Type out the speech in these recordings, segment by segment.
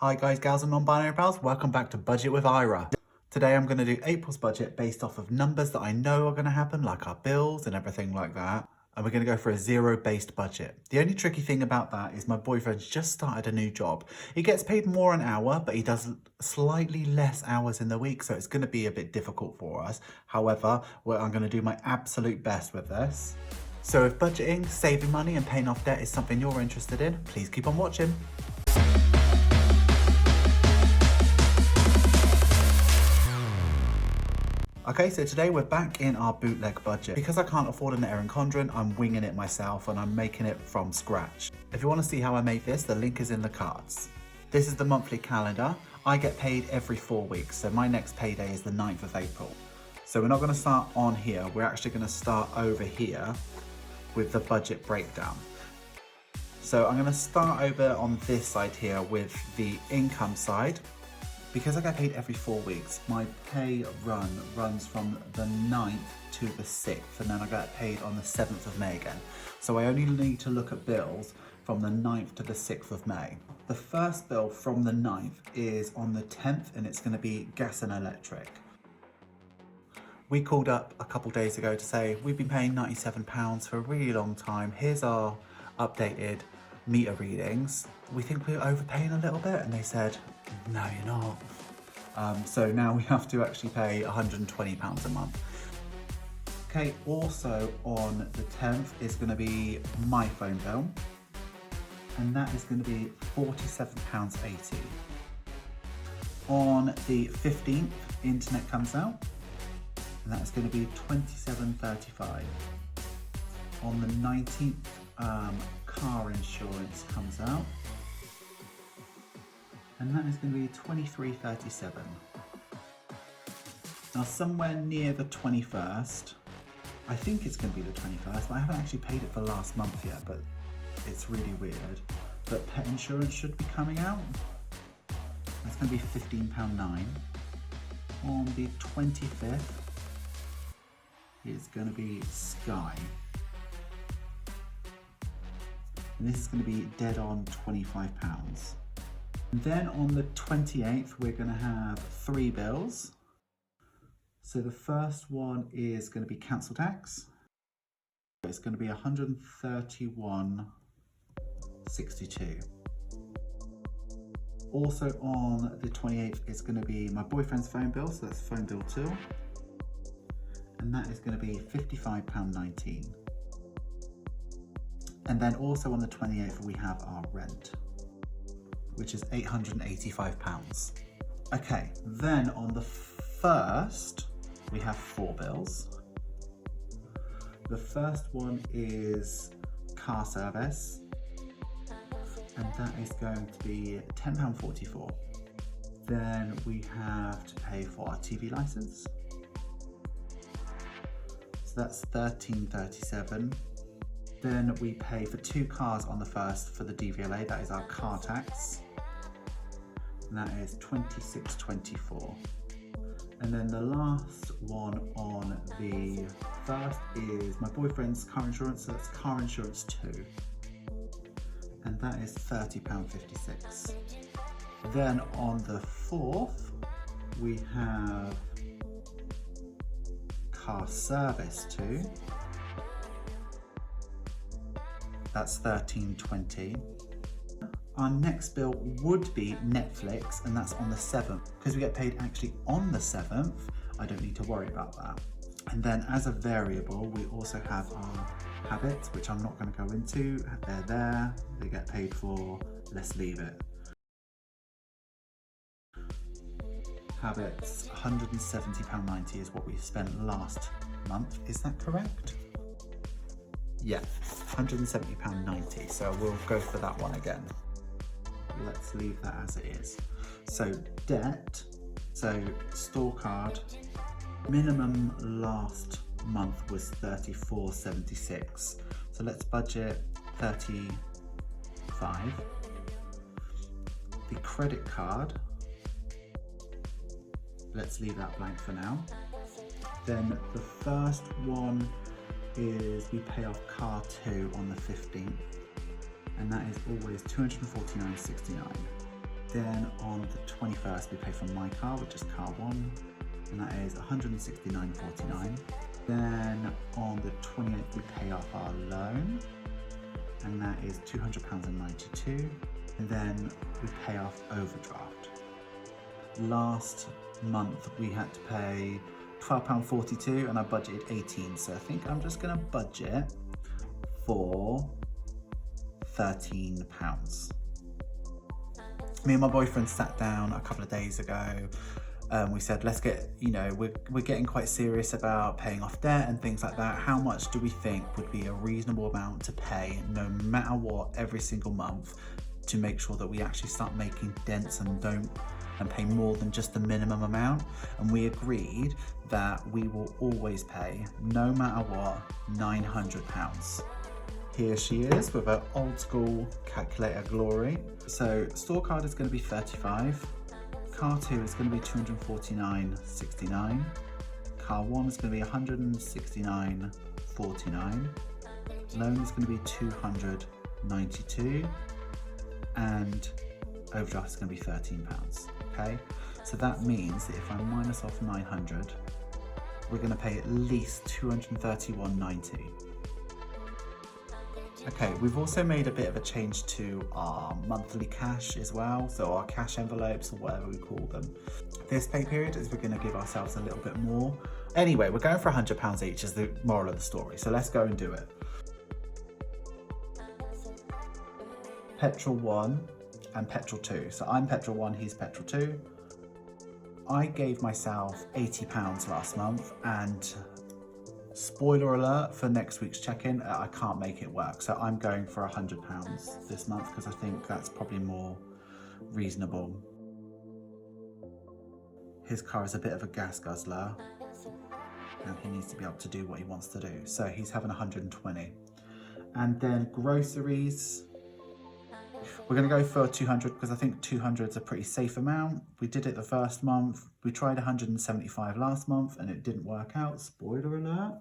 Hi guys, gals and non-binary pals, welcome back to Budget with Ira. Today I'm going to do April's budget based off of numbers that I know are going to happen, like our bills and everything like that. And we're going to go for a zero-based budget. The only tricky thing about that is my boyfriend's just started a new job. He gets paid more an hour, but he does slightly less hours in the week, so it's going to be a bit difficult for us. However, I'm going to do my absolute best with this. So if budgeting, saving money and paying off debt is something you're interested in, please keep on watching. Okay, so today we're back in our bootleg budget. Because I can't afford an Erin Condren, I'm winging it myself and I'm making it from scratch. If you want to see how I made this, the link is in the cards. This is the monthly calendar. I get paid every 4 weeks, so my next payday is the 9th of April. So we're not going to start on here, we're actually going to start over here with the budget breakdown. So I'm going to start over on this side here with the income side. Because I get paid every 4 weeks, my pay runs from the 9th to the 6th, and then I get paid on the 7th of May again. So I only need to look at bills from the 9th to the 6th of May. The first bill from the 9th is on the 10th, and it's going to be gas and electric. We called up a couple days ago to say, we've been paying £97 for a really long time. Here's our updated meter readings. We think we're overpaying a little bit, and they said, no, you're not. So now we have to actually pay £120 a month. Okay, also on the 10th is going to be my phone bill, and that is going to be £47.80. On the 15th, internet comes out, and that's going to be £27.35. On the 19th, car insurance comes out, and that is going to be £23.37. Now somewhere near the 21st, I think it's going to be the 21st, but I haven't actually paid it for last month yet, but it's really weird. But pet insurance should be coming out. That's going to be £15.09. On the 25th, it's going to be Sky. And this is going to be dead on £25. And then on the 28th, we're going to have 3 bills. So the first one is going to be council tax. It's going to be £131.62. Also on the 28th, it's going to be my boyfriend's phone bill, so that's phone bill 2. And that is going to be £55.19. And then also on the 28th, we have our rent, which is £885. Okay, then on the 1st, we have 4 bills. The first one is car service, and that is going to be £10.44. Then we have to pay for our TV license, so that's £13.37. Then we pay for 2 cars on the 1st for the DVLA, that is our car tax, and that is £26.24. And then the last one on the 1st is my boyfriend's car insurance, so that's car insurance 2, and that is £30.56. Then on the 4th, we have car service 2. That's £13.20. Our next bill would be Netflix, and that's on the 7th. Because we get paid actually on the 7th, I don't need to worry about that. And then as a variable, we also have our habits, which I'm not going to go into. They're there, they get paid for, let's leave it. Habits, £170.90 is what we spent last month. Is that correct? Yeah, £170.90, so we'll go for that one again. Let's leave that as it is. So debt, so store card, minimum last month was £34.76. So let's budget £35. The credit card, let's leave that blank for now. Then the first one is we pay off car 2 on the 15th, and that is always £249.69. Then on the 21st, we pay for my car, which is car 1, and that is £169.49. Then on the 28th, we pay off our loan, and that is £200.92. And then we pay off overdraft. Last month, we had to pay £12.42, and I budgeted 18. So I think I'm just gonna budget for £13. Me and my boyfriend sat down a couple of days ago. We said, let's get, we're getting quite serious about paying off debt and things like that. How much do we think would be a reasonable amount to pay no matter what every single month to make sure that we actually start making dents and pay more than just the minimum amount? And we agreed that we will always pay, no matter what, £900. Here she is with her old school calculator glory. So store card is going to be 35, car 2 is going to be 249.69, car 1 is going to be 169.49, loan is going to be 292, and overdraft is going to be £13. Okay, so that means that if I minus off 900, we're going to pay at least 231.90. Okay, we've also made a bit of a change to our monthly cash as well, so our cash envelopes or whatever we call them. This pay period is we're going to give ourselves a little bit more. Anyway, we're going for £100 each is the moral of the story, so let's go and do it. Petrol 1 and petrol 2. So I'm petrol 1, he's petrol 2. I gave myself £80 last month, and spoiler alert for next week's check-in, I can't make it work. So I'm going for £100 this month because I think that's probably more reasonable. His car is a bit of a gas guzzler and he needs to be able to do what he wants to do. So he's having 120. And then groceries, we're going to go for 200 because I think 200 is a pretty safe amount. We did it the first month. We tried 175 last month and it didn't work out. Spoiler alert.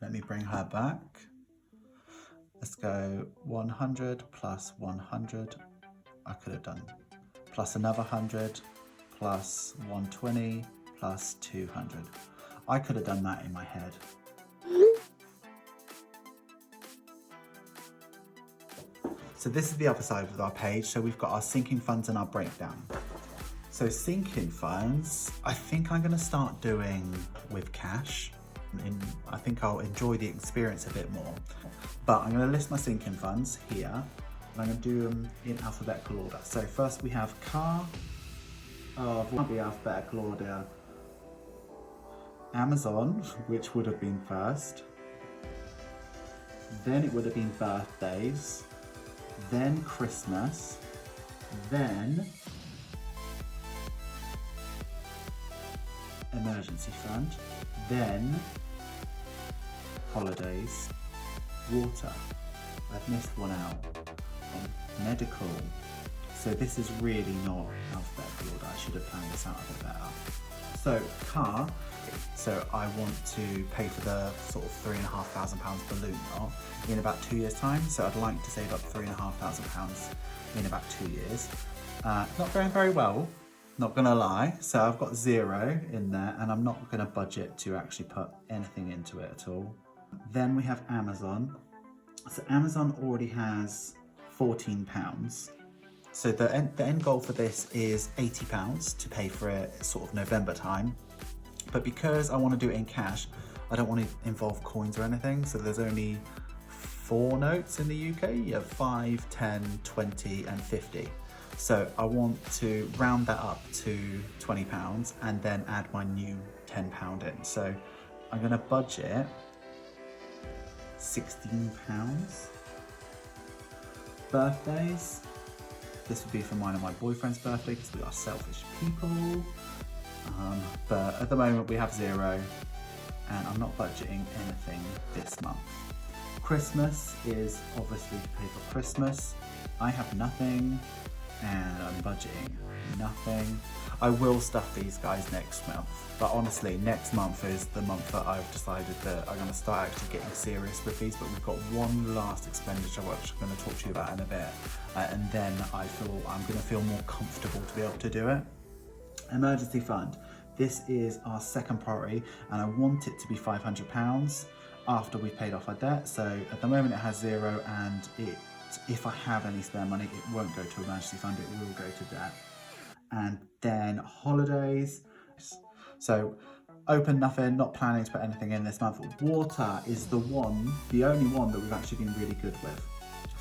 Let me bring her back. Let's go 100 plus 100. I could have done plus another 100 plus 120 plus 200. I could have done that in my head. So this is the other side of our page. So we've got our sinking funds and our breakdown. So sinking funds, I think I'm gonna start doing with cash. I think I'll enjoy the experience a bit more. But I'm gonna list my sinking funds here, and I'm gonna do them in alphabetical order. So first we have car, won't be alphabetical order. Amazon, which would have been first. Then it would have been birthdays. Then Christmas, then emergency fund, then holidays, water. I've missed one out. Medical. So this is really not alphabetical order. I should have planned this out a bit better. So car. So I want to pay for the sort of £3,500 balloon lot in about 2 years' time. So I'd like to save up £3,500 in about 2 years. Not going very well, not gonna lie. So I've got 0 in there and I'm not gonna budget to actually put anything into it at all. Then we have Amazon. So Amazon already has £14. So the end goal for this is £80 to pay for it sort of November time. But because I want to do it in cash, I don't want to involve coins or anything. So there's only 4 notes in the UK. You have 5, 10, 20 and 50. So I want to round that up to £20 and then add my new £10 in. So I'm going to budget £16. Birthdays. This would be for mine and my boyfriend's birthday because we are selfish people. But at the moment we have 0 and I'm not budgeting anything this month. Christmas is obviously to pay for Christmas. I have nothing. and I'm budgeting nothing. I will stuff these guys next month, but honestly, next month is the month that I've decided that I'm going to start actually getting serious with these. But we've got one last expenditure which I'm going to talk to you about in a bit, and then I'm going to feel more comfortable to be able to do it. Emergency fund. This is our second priority, and I want it to be £500 after we've paid off our debt. So at the moment it has 0, and if I have any spare money, it won't go to emergency fund, it will go to debt. And then holidays. So open nothing, not planning to put anything in this month. Water is the only one that we've actually been really good with.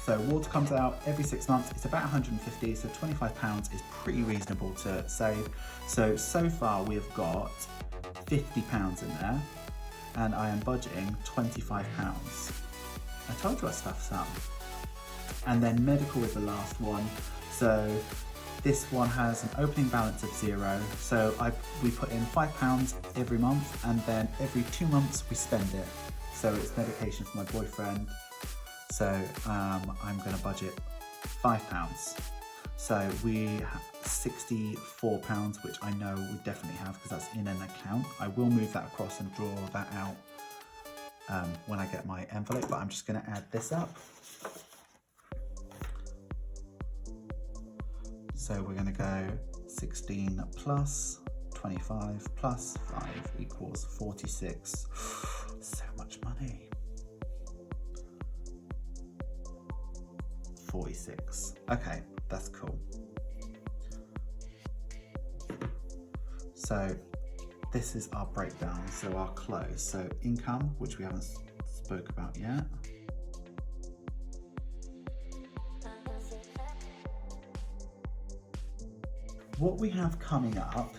So water comes out every 6 months. It's about 150, so £25 is pretty reasonable to save. So far we have got £50 in there, and I am budgeting £25. I told you I stuffed some. And then medical is the last one. So this one has an opening balance of 0. So we put in £5 every month, and then every 2 months we spend it. So it's medication for my boyfriend. So I'm going to budget £5. So we have £64, which I know we definitely have because that's in an account. I will move that across and draw that out when I get my envelope, but I'm just going to add this up. So we're going to go 16 plus 25 plus 5 equals 46. So much money. 46. Okay, that's cool. So this is our breakdown. So our close. So income, which we haven't spoke about yet. What we have coming up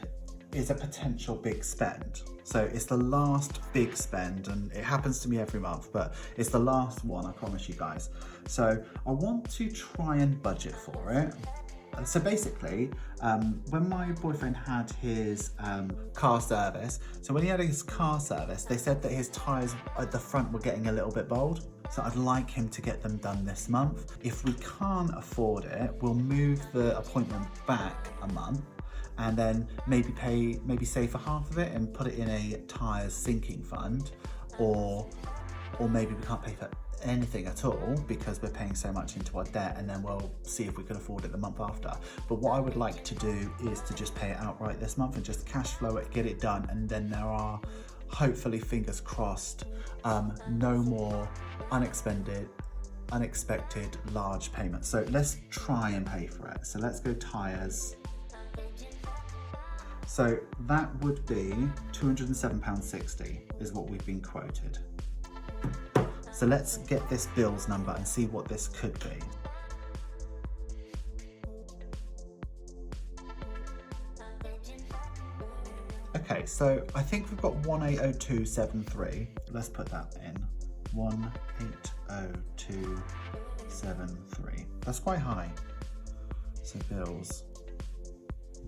is a potential big spend. So it's the last big spend, and it happens to me every month, but it's the last one, I promise you guys. So I want to try and budget for it. So basically, when my boyfriend had his car service, so when he had his car service, they said that his tyres at the front were getting a little bit bald. So I'd like him to get them done this month. If we can't afford it, we'll move the appointment back a month, and then maybe save for half of it and put it in a tyres sinking fund, or maybe we can't pay for anything at all because we're paying so much into our debt, and then we'll see if we can afford it the month after. But what I would like to do is to just pay it outright this month and just cash flow it, get it done, and then there are, hopefully, fingers crossed, no more unexpected large payments. So let's try and pay for it. So let's go tyres. So that would be £207.60 is what we've been quoted. So let's get this bills number and see what this could be. Okay, so I think we've got 180273. Let's put that in. 180273. That's quite high. So bills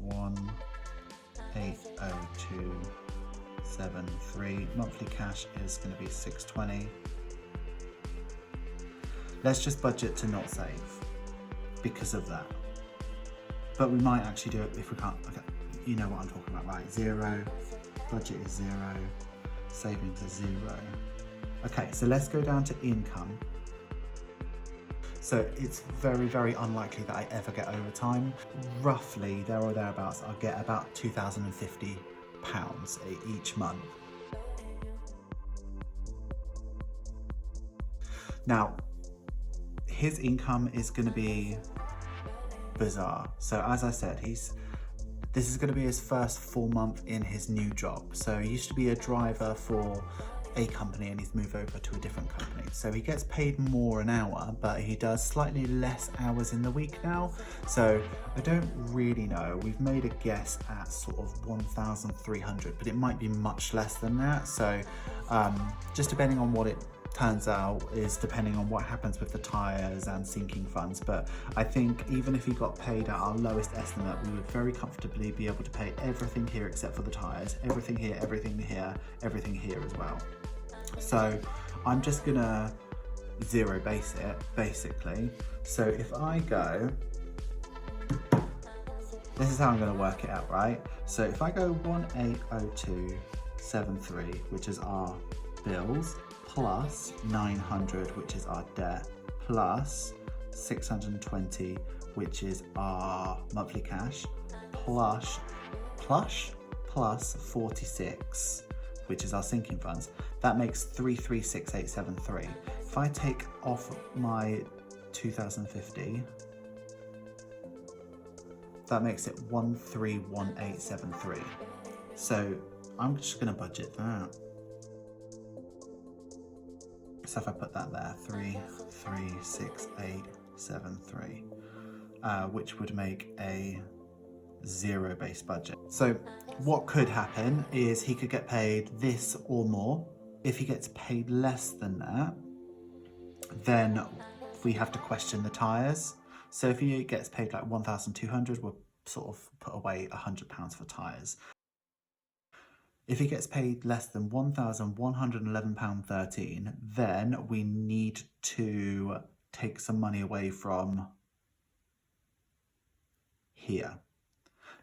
180273. Monthly cash is going to be 620. Let's just budget to not save because of that. But we might actually do it if we can't. Okay, you know what I'm talking about, right? 0, budget is 0, savings is 0. Okay, so let's go down to income. So it's very, very unlikely that I ever get overtime. Roughly, there or thereabouts, I'll get about £2,050 each month. Now, his income is going to be bizarre. So as I said, this is going to be his first full month in his new job. So he used to be a driver for a company and he's moved over to a different company. So he gets paid more an hour, but he does slightly less hours in the week now. So I don't really know. We've made a guess at sort of 1,300, but it might be much less than that. So just depending on what it turns out is depending on what happens with the tyres and sinking funds. But I think even if he got paid at our lowest estimate, we would very comfortably be able to pay everything here except for the tyres, everything here, everything here, everything here as well. So I'm just gonna zero base it basically. So if I go This is how I'm going to work it out, right? So if I go 180273, which is our bills, plus 900, which is our debt, plus 620, which is our monthly cash, plus 46, which is our sinking funds, that makes 336873. If I take off my 2050, that makes it 131873. So I'm just going to budget that. So if I put that there, 336873, which would make a zero-based budget. So what could happen is he could get paid this or more. If he gets paid less than that, then we have to question the tyres. So if he gets paid like 1,200, we'll sort of put away £100 for tyres. If he gets paid less than £1,111.13, then we need to take some money away from here.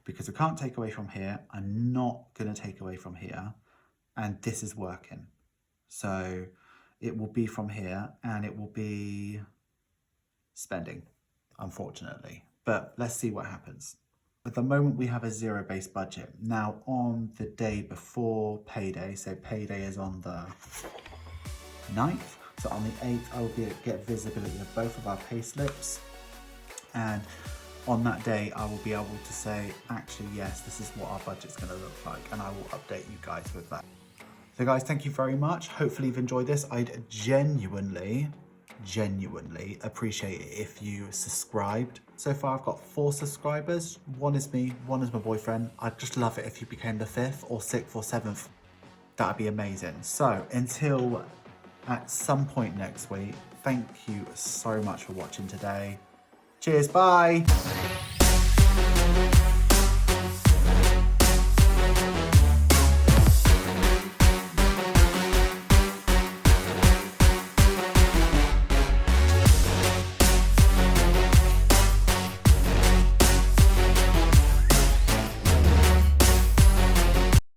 Because we can't take away from here, I'm not going to take away from here, and this is working. So it will be from here, and it will be spending, unfortunately. But let's see what happens. At the moment, we have a zero-based budget. Now, on the day before payday, so payday is on the 9th, so on the 8th, I will get visibility of both of our pay slips, and on that day, I will be able to say, actually, yes, this is what our budget's going to look like, and I will update you guys with that. So guys, thank you very much. Hopefully you've enjoyed this. I'd genuinely appreciate it if you subscribed. So far, I've got 4 subscribers. 1 is me, 1 is my boyfriend. I'd just love it if you became the 5th or 6th or 7th. That'd be amazing. So until at some point next week, thank you so much for watching today. Cheers, bye.